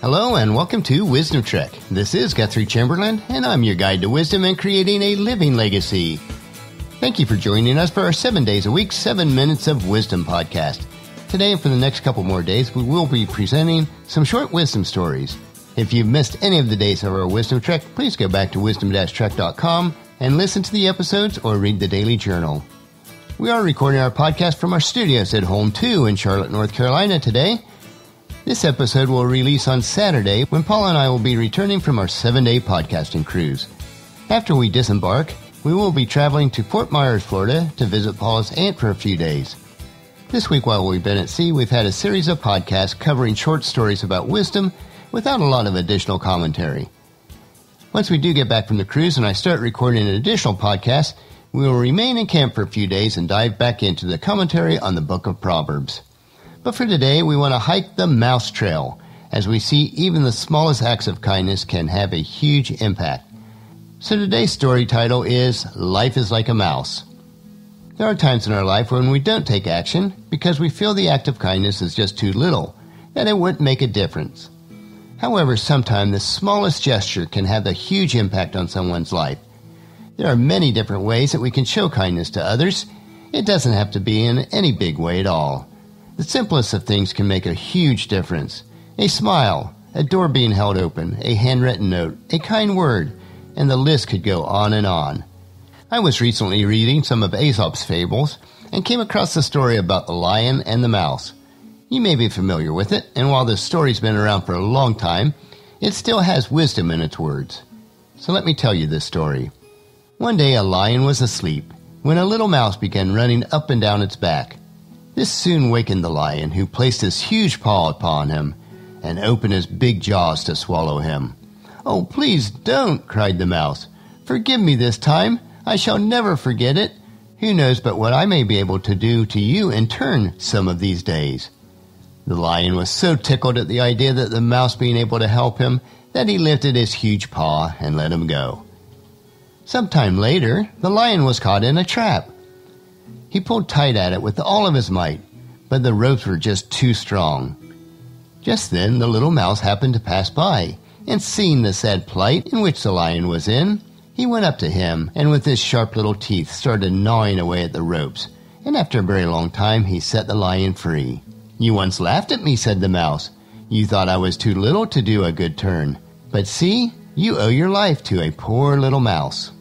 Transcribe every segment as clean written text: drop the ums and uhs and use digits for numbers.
Hello and welcome to Wisdom Trek. This is Guthrie Chamberlain, and I'm your guide to wisdom and creating a living legacy. Thank you for joining us for our 7 days a week, 7 Minutes of Wisdom podcast. Today and for the next couple more days, we will be presenting some short wisdom stories. If you've missed any of the days of our Wisdom Trek, please go back to wisdom-trek.com and listen to the episodes or read the daily journal. We are recording our podcast from our studios at Home 2 in Charlotte, North Carolina today. This episode will release on Saturday when Paul and I will be returning from our 7-day podcasting cruise. After we disembark, we will be traveling to Fort Myers, Florida to visit Paul's aunt for a few days. This week while we've been at sea, we've had a series of podcasts covering short stories about wisdom without a lot of additional commentary. Once we do get back from the cruise and I start recording an additional podcast, we will remain in camp for a few days and dive back into the commentary on the book of Proverbs. But for today, we want to hike the mouse trail, as we see even the smallest acts of kindness can have a huge impact. So today's story title is Life is Like a Mouse. There are times in our life when we don't take action because we feel the act of kindness is just too little, that it wouldn't make a difference. However, sometimes the smallest gesture can have a huge impact on someone's life. There are many different ways that we can show kindness to others. It doesn't have to be in any big way at all. The simplest of things can make a huge difference. A smile, a door being held open, a handwritten note, a kind word, and the list could go on and on. I was recently reading some of Aesop's fables and came across the story about the lion and the mouse. You may be familiar with it, and while this story's been around for a long time, it still has wisdom in its words. So let me tell you this story. One day a lion was asleep when a little mouse began running up and down its back. This soon wakened the lion, who placed his huge paw upon him and opened his big jaws to swallow him. "Oh, please don't," cried the mouse. "Forgive me this time. I shall never forget it. Who knows but what I may be able to do to you in turn some of these days." The lion was so tickled at the idea that the mouse being able to help him that he lifted his huge paw and let him go. Sometime later, the lion was caught in a trap. He pulled tight at it with all of his might, but the ropes were just too strong. Just then the little mouse happened to pass by, and seeing the sad plight in which the lion was in, he went up to him and with his sharp little teeth started gnawing away at the ropes, and after a very long time he set the lion free. "You once laughed at me," said the mouse. "You thought I was too little to do a good turn. But see, you owe your life to a poor little mouse."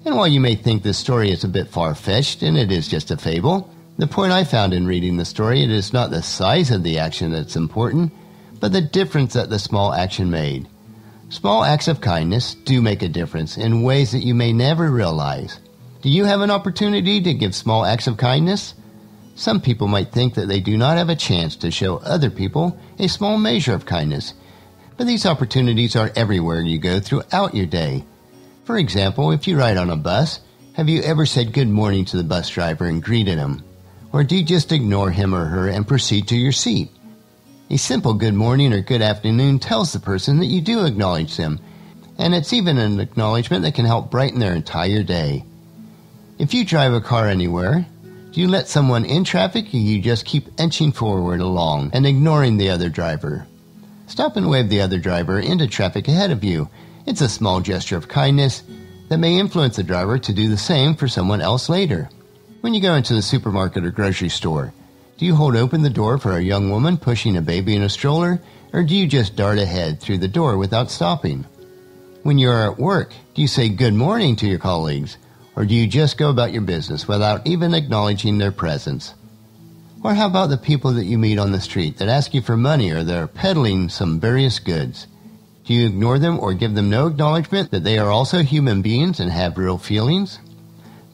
And while you may think this story is a bit far-fetched, and it is just a fable, the point I found in reading the story, it is not the size of the action that's important, but the difference that the small action made. Small acts of kindness do make a difference in ways that you may never realize. Do you have an opportunity to give small acts of kindness? Some people might think that they do not have a chance to show other people a small measure of kindness, but these opportunities are everywhere you go throughout your day. For example, if you ride on a bus, have you ever said good morning to the bus driver and greeted him? Or do you just ignore him or her and proceed to your seat? A simple good morning or good afternoon tells the person that you do acknowledge them, and it's even an acknowledgement that can help brighten their entire day. If you drive a car anywhere, do you let someone in traffic or you just keep inching forward along and ignoring the other driver? Stop and wave the other driver into traffic ahead of you. It's a small gesture of kindness that may influence the driver to do the same for someone else later. When you go into the supermarket or grocery store, do you hold open the door for a young woman pushing a baby in a stroller, or do you just dart ahead through the door without stopping? When you are at work, do you say good morning to your colleagues, or do you just go about your business without even acknowledging their presence? Or how about the people that you meet on the street that ask you for money or they're peddling some various goods? Do you ignore them or give them no acknowledgement that they are also human beings and have real feelings?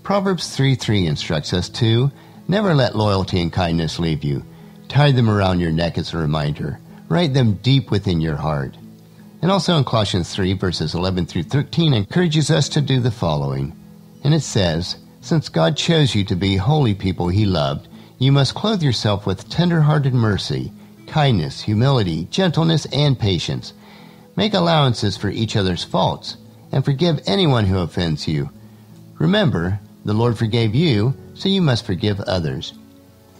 Proverbs 3:3 instructs us to never let loyalty and kindness leave you. Tie them around your neck as a reminder. Write them deep within your heart. And also in Colossians 3 verses 11 through 13 encourages us to do the following. And it says, "Since God chose you to be holy people he loved, you must clothe yourself with tender-hearted mercy, kindness, humility, gentleness, and patience. Make allowances for each other's faults, and forgive anyone who offends you. Remember, the Lord forgave you, so you must forgive others."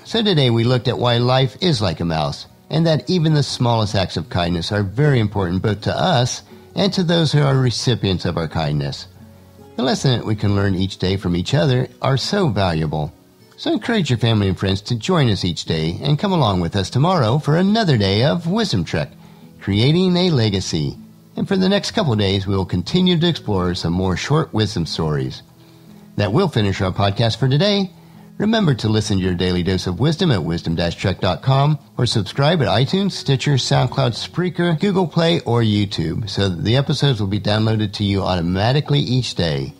So today we looked at why life is like a mouse, and that even the smallest acts of kindness are very important both to us and to those who are recipients of our kindness. The lessons that we can learn each day from each other are so valuable. So encourage your family and friends to join us each day and come along with us tomorrow for another day of Wisdom Trek, Creating a Legacy. And for the next couple of days, we will continue to explore some more short wisdom stories. That will finish our podcast for today. Remember to listen to your daily dose of wisdom at wisdom-trek.com or subscribe at iTunes, Stitcher, SoundCloud, Spreaker, Google Play, or YouTube so that the episodes will be downloaded to you automatically each day.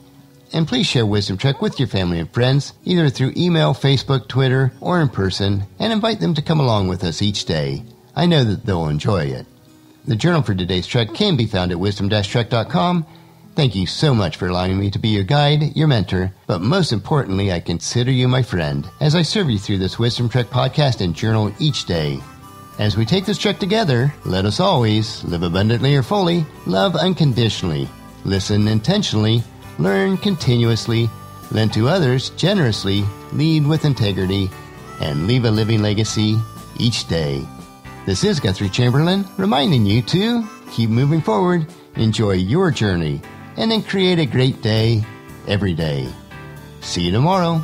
And please share Wisdom Trek with your family and friends, either through email, Facebook, Twitter, or in person, and invite them to come along with us each day. I know that they'll enjoy it. The journal for today's trek can be found at wisdom-trek.com. Thank you so much for allowing me to be your guide, your mentor, but most importantly, I consider you my friend as I serve you through this Wisdom Trek podcast and journal each day. As we take this trek together, let us always live abundantly or fully, love unconditionally, listen intentionally, learn continuously, lend to others generously, lead with integrity, and leave a living legacy each day. This is Guthrie Chamberlain reminding you to keep moving forward, enjoy your journey, and then create a great day every day. See you tomorrow.